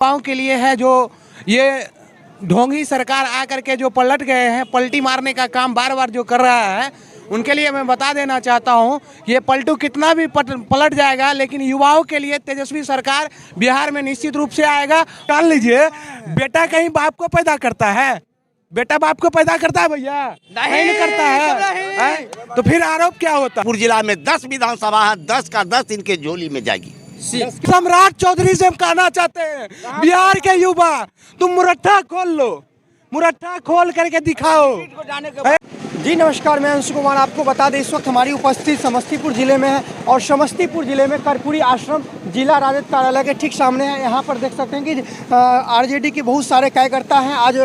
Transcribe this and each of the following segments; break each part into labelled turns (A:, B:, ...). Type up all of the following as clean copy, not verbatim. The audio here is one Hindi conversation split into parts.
A: युवाओं के लिए है जो ये ढोंगी सरकार आकर के जो पलट गए हैं, पलटी मारने का काम बार बार जो कर रहा है, उनके लिए मैं बता देना चाहता हूं, ये पलटू कितना भी पलट जाएगा, लेकिन युवाओं के लिए तेजस्वी सरकार बिहार में निश्चित रूप से आएगा। जान लीजिए, बेटा कहीं बाप को पैदा करता है? बेटा बाप को पैदा करता है भैया? नहीं करता है। तो फिर आरोप क्या होता है?
B: जिला में 10 विधानसभा है, 10 का 10 इनके झोली में जाएगी।
A: सम्राट चौधरी से हम कहना चाहते हैं, बिहार के युवा, तुम मुरट्ठा खोल लो, मुरट्ठा खोल करके दिखाओ।
C: जी नमस्कार, मैं अंशु कुमार। आपको बता दें, इस वक्त हमारी उपस्थिति समस्तीपुर जिले में है और समस्तीपुर जिले में कर्पूरी आश्रम जिला राजद कार्यालय के ठीक सामने है। यहाँ पर देख सकते हैं कि आरजेडी के बहुत सारे कार्यकर्ता हैं। आज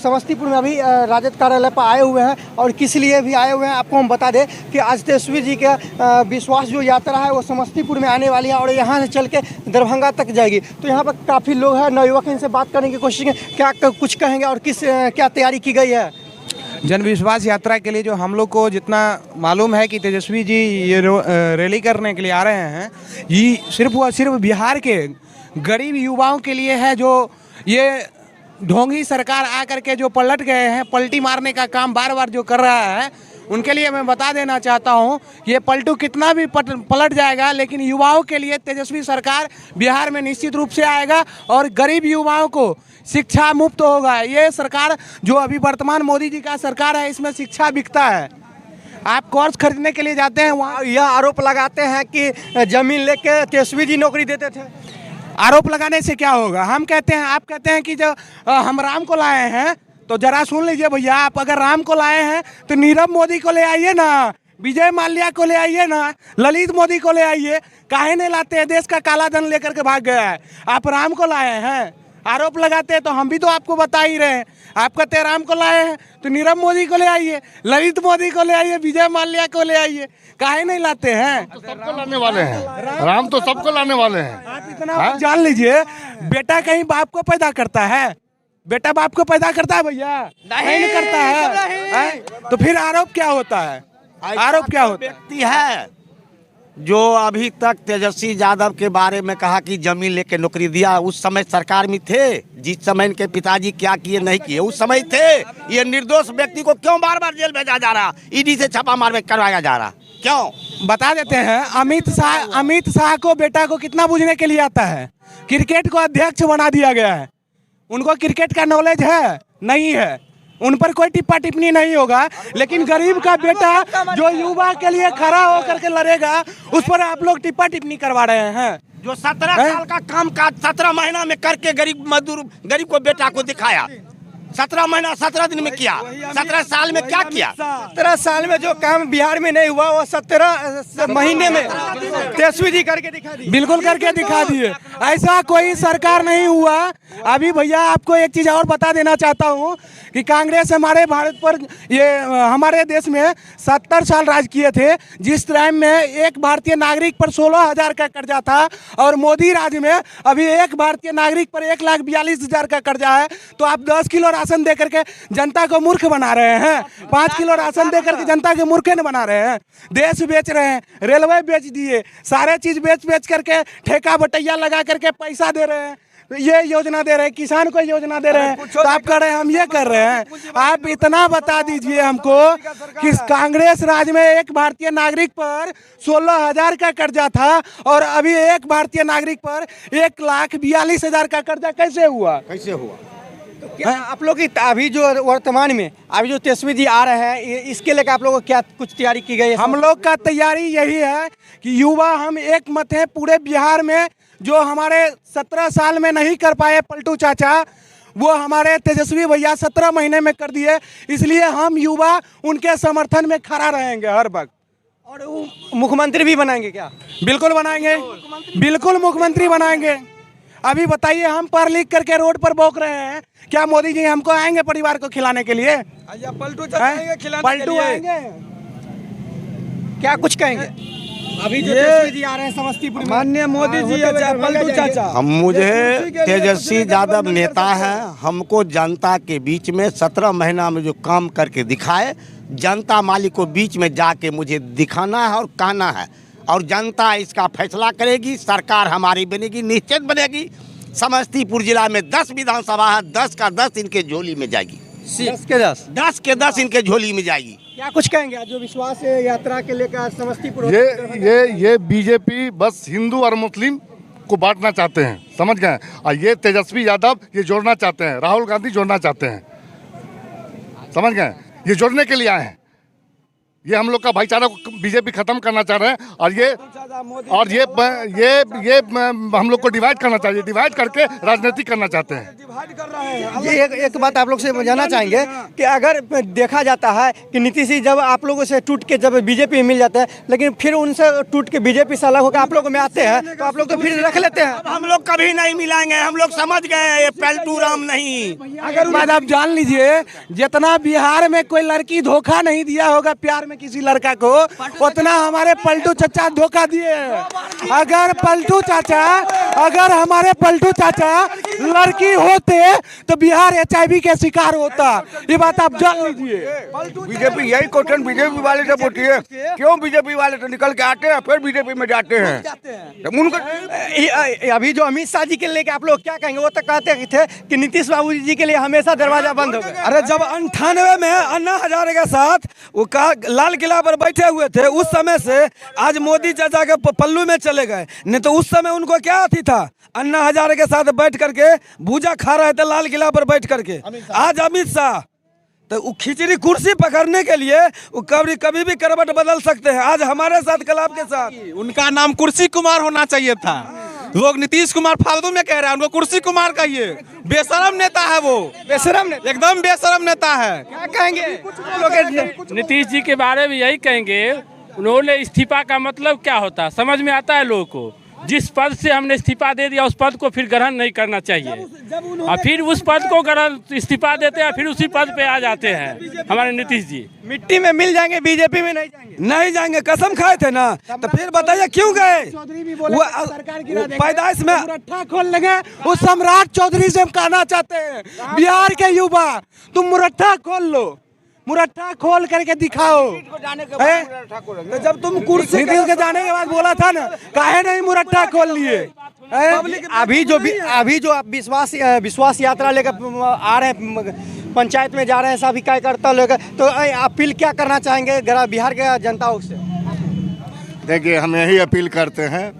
C: समस्तीपुर में अभी राजद कार्यालय पर आए हुए हैं और किस लिए भी आए हुए हैं आपको हम बता दें कि आज तेजस्वी जी का विश्वास जो यात्रा है वो समस्तीपुर में आने वाली है और यहाँ से चल के दरभंगा तक जाएगी। तो यहाँ पर काफ़ी लोग हैं, नवयुवक, इनसे बात करने की कोशिश करें, क्या कुछ कहेंगे और क्या तैयारी की गई है।
A: जन विश्वास यात्रा के लिए जो हम लोग को जितना मालूम है कि तेजस्वी जी ये रैली करने के लिए आ रहे हैं, ये सिर्फ बिहार के गरीब युवाओं के लिए है जो ये ढोंगी सरकार आकर के जो पलट गए हैं, पलटी मारने का काम बार बार जो कर रहा है, उनके लिए मैं बता देना चाहता हूं, ये पलटू कितना भी पलट जाएगा, लेकिन युवाओं के लिए तेजस्वी सरकार बिहार में निश्चित रूप से आएगा और गरीब युवाओं को शिक्षा मुफ्त होगा। ये सरकार जो अभी वर्तमान मोदी जी का सरकार है, इसमें शिक्षा बिकता है। आप कोर्स खरीदने के लिए जाते हैं, वहाँ
C: यह आरोप लगाते हैं कि जमीन लेके तेजस्वी जी नौकरी देते थे।
A: आरोप लगाने से क्या होगा? हम कहते हैं, आप कहते हैं कि जो हम राम को लाए हैं, तो जरा सुन लीजिए भैया, आप अगर राम को लाए हैं तो नीरव मोदी को ले आइए ना, विजय माल्या को ले आइए ना, ललित मोदी को ले आइए। काहे नहीं लाते हैं? देश का काला धन लेकर के भाग गया है। आप राम को लाए हैं, आरोप लगाते हैं, तो हम भी तो आपको बता ही रहे हैं। आप कहते हैं राम को लाए हैं तो नीरव मोदी को ले आइए, ललित मोदी को ले आइए, विजय माल्या को ले आइए। काहे नहीं लाते हैं?
D: तो सबको लाने वाले हैं, राम तो सबको लाने वाले हैं।
A: आप इतना जान लीजिए, बेटा कहीं बाप को पैदा करता है? बेटा बाप को पैदा करता है भैया? नहीं करता है। तो फिर आरोप क्या होता है? आरोप क्या होता है?
B: व्यक्ति है जो अभी तक तेजस्वी यादव के बारे में कहा कि जमीन लेके नौकरी दिया, उस समय सरकार में थे। जिस समय इनके पिताजी क्या किए नहीं किए उस समय थे। ये निर्दोष व्यक्ति को क्यों बार बार जेल भेजा जा रहा, ईडी से छापा मार करवाया जा रहा, क्यों?
A: बता देते हैं, अमित शाह को बेटा को कितना बूझने के लिए आता है? क्रिकेट को अध्यक्ष बना दिया गया है। उनको क्रिकेट का नॉलेज है? नहीं है। उन पर कोई टिप्पा टिप्पणी नहीं होगा, लेकिन गरीब का बेटा जो युवा के लिए खड़ा होकर के लड़ेगा, उस पर आप लोग टिप्पा टिप्पणी करवा रहे हैं।
B: जो 17 साल का काम काज 17 महीना में करके गरीब मजदूर गरीब को बेटा को दिखाया, 17 महीना 17 दिन में किया, 17 साल में क्या किया?
C: 17 साल में जो काम बिहार में नहीं हुआ वो 17 महीने में तेजस्वी जी करके दिखा दिए।
A: बिल्कुल करके दिखा दिए। ऐसा कोई सरकार नहीं हुआ। अभी भैया आपको एक चीज और बता देना चाहता हूँ कि कांग्रेस हमारे भारत पर, ये हमारे देश में 70 साल राज किए थे, जिस टाइम में एक भारतीय नागरिक पर 16,000 का कर्जा था, और मोदी राज में अभी एक भारतीय नागरिक पर 1,42,000 का कर्जा है। तो आप 10 किलो राशन दे करके जनता को मूर्ख बना रहे हैं। 5 किलो राशन दे करके जनता के मूर्ख न बना रहे हैं। देश बेच रहे हैं, रेलवे बेच दिए, सारे चीज बेच करके ठेका बटैया लगा करके पैसा दे रहे हैं। ये योजना दे रहे हैं, किसान को योजना दे रहे हैं, तो आप कह रहे हैं हम ये कर रहे हैं। आप इतना बता दीजिए हमको कि कांग्रेस राज में एक भारतीय नागरिक पर 16,000 का कर्जा था, और अभी एक भारतीय नागरिक पर 1,42,000 का कर्जा कैसे हुआ?
C: तो क्या आप लोग की अभी जो वर्तमान में अभी जो तेजस्वी जी आ रहे हैं, इसके लेकर आप लोगों को क्या कुछ तैयारी की गई है?
A: हम लोग का तैयारी यही है कि युवा हम एक मत है पूरे बिहार में। जो हमारे 17 साल में नहीं कर पाए पलटू चाचा, वो हमारे तेजस्वी भैया 17 महीने में कर दिए। इसलिए हम युवा उनके समर्थन में खड़ा रहेंगे हर वक्त।
C: और वो मुख्यमंत्री भी बनाएंगे क्या?
A: बिल्कुल बनाएंगे, बिल्कुल मुख्यमंत्री बनाएंगे। अभी बताइए, हम पढ़ लिख करके रोड पर भौंक रहे हैं, क्या मोदी जी हमको आएंगे परिवार को खिलाने के लिए? पलटू आएंगे?
C: क्या कुछ कहेंगे? अभी जो तेजस्वी जी आ रहे हैं समस्तीपुर में, माननीय मोदी जी पलटू चाचा।
B: हम मुझे तेजस्वी यादव नेता है, हमको जनता के बीच में 17 महीना में जो काम करके दिखाए, जनता मालिक को बीच में जाके मुझे दिखाना है और कहना है, और जनता इसका फैसला करेगी। सरकार हमारी बनेगी, निश्चित बनेगी। समस्तीपुर जिला में 10 विधानसभा है, 10 का 10 इनके झोली में जाएगी।
C: 10 के 10
B: 10 के 10 इनके झोली में जाएगी।
C: क्या कुछ कहेंगे आज जो विश्वास यात्रा के लेकर समस्तीपुर
D: ये बीजेपी बस हिंदू और मुस्लिम को बांटना चाहते हैं, समझ गए। और ये तेजस्वी यादव ये जोड़ना चाहते हैं, राहुल गांधी जोड़ना चाहते हैं, समझ गए। ये जोड़ने के लिए आए हैं। ये हम लोग का भाईचारा को बीजेपी खत्म करना चाह रहे हैं और ये हम लोग को डिवाइड करना चाहिए, डिवाइड करके राजनीति करना चाहते हैं।
C: ये एक बात आप लोग से जानना चाहेंगे कि अगर देखा जाता है कि नीतीश जी जब आप लोगों से टूट के जब बीजेपी में मिल जाते हैं, लेकिन फिर उनसे टूट के बीजेपी से अलग होकर आप लोगों में आते हैं, तो आप लोग तो फिर रख लेते हैं।
B: हम लोग कभी नहीं मिलाएंगे, हम लोग समझ गए ये पलटू राम नहीं।
A: अगर बात आप जान लीजिए, जितना बिहार में कोई लड़की धोखा नहीं दिया होगा प्यार में किसी लड़का को, उतना हमारे पलटू चाचा धोखा दिए हैं। अगर हमारे पलटू चाचा लड़की होते तो बिहार HIV के शिकार होता। ये बात आप जान लीजिए।
E: बीजेपी यही क्वेश्चन बीजेपी वाले से पूछती है, क्यों बीजेपी वाले तो निकल के आते हैं फिर बीजेपी में जाते हैं। तो उनको
C: अभी जो अमित शाह जी के लेके आप लोग क्या कहेंगे? वो तो कहते थे कि नीतीश बाबू जी के लिए हमेशा दरवाजा बंद होगा।
F: अरे जब 98 में अन्ना हजारे के साथ वो लाल किला पर बैठे हुए थे, उस समय से आज मोदी चाचा के पल्लू में चले गए। नहीं तो उस समय उनको क्या आती था, अन्ना हजारे के साथ बैठ करके भूजा खा रहे थे लाल किला पर बैठ करके। आज अमित शाह तो वो खिचड़ी कुर्सी पकड़ने के लिए वो कभी भी करवट बदल सकते हैं। आज हमारे साथ कल आपके साथ।
G: उनका नाम कुर्सी कुमार होना चाहिए था। लोग नीतीश कुमार फालतू में कह रहे हैं, उनको कुर्सी कुमार कहिए। बेशरम नेता है वो,
C: बेशरम ने
G: एकदम बेशरम नेता है।
C: क्या कहेंगे?
H: नीतीश जी के बारे में यही कहेंगे, उन्होंने इस्तीफा का मतलब क्या होता है समझ में आता है लोगों को। जिस पद से हमने इस्तीफा दे दिया उस पद को फिर ग्रहण नहीं करना चाहिए, और फिर उस पद को ग्रहण इस्तीफा देते हैं, फिर उसी पद पे आ जाते हैं हमारे नीतीश जी।
C: मिट्टी में मिल जाएंगे, बीजेपी में नहीं जाएंगे।
F: नहीं जाएंगे, कसम खाए थे ना। तो फिर बताइए क्यों गए? पैदाइश में
A: मुरट्ठा खोल लगे। उस सम्राट चौधरी से हम कहना चाहते हैं, बिहार के युवा तुम मुरट्ठा खोल लो, मुरट्ठा खोल करके दिखाओ।
F: तो जब तुम कुर्सी
A: नीतीश के जाने के बाद बोला था ना, काहे नहीं मुरट्ठा खोल लिए।
C: अभी जो आप विश्वास यात्रा लेकर आ रहे हैं, पंचायत में जा रहे हैं सभी कार्यकर्ता लेकर, तो अपील क्या करना चाहेंगे बिहार के जनताओं से?
D: देखिए, हम यही अपील करते हैं,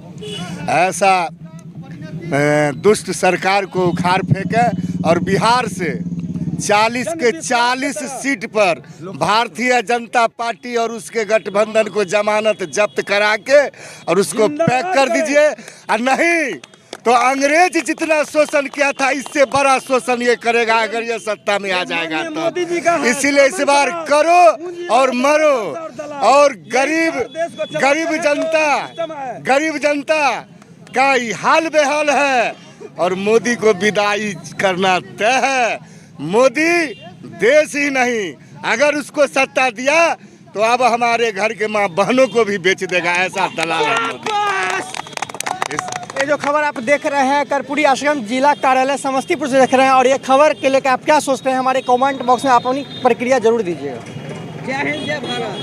D: ऐसा दुष्ट सरकार को उखाड़ फेंके और बिहार से 40 के 40 सीट पर भारतीय जनता पार्टी और उसके गठबंधन को जमानत जब्त करा के और उसको पैक कर दीजिए। और नहीं तो अंग्रेज जितना शोषण किया था, इससे बड़ा शोषण ये करेगा अगर ये सत्ता में आ जाएगा तो। इसीलिए इस बार करो और मरो। और गरीब जनता का हाल बेहाल है और मोदी को विदाई करना तय है। मोदी देश ही नहीं, अगर उसको सत्ता दिया तो अब हमारे घर के माँ बहनों को भी बेच देगा, ऐसा दलाल है मोदी।
C: ये जो खबर आप देख रहे हैं कर्पूरी आश्रम जिला कार्यालय समस्तीपुर से देख रहे हैं, और ये खबर के लेकर आप क्या सोचते हैं हमारे कमेंट बॉक्स में आप अपनी प्रतिक्रिया जरूर दीजिएगा। जय हिंद, जय भारत।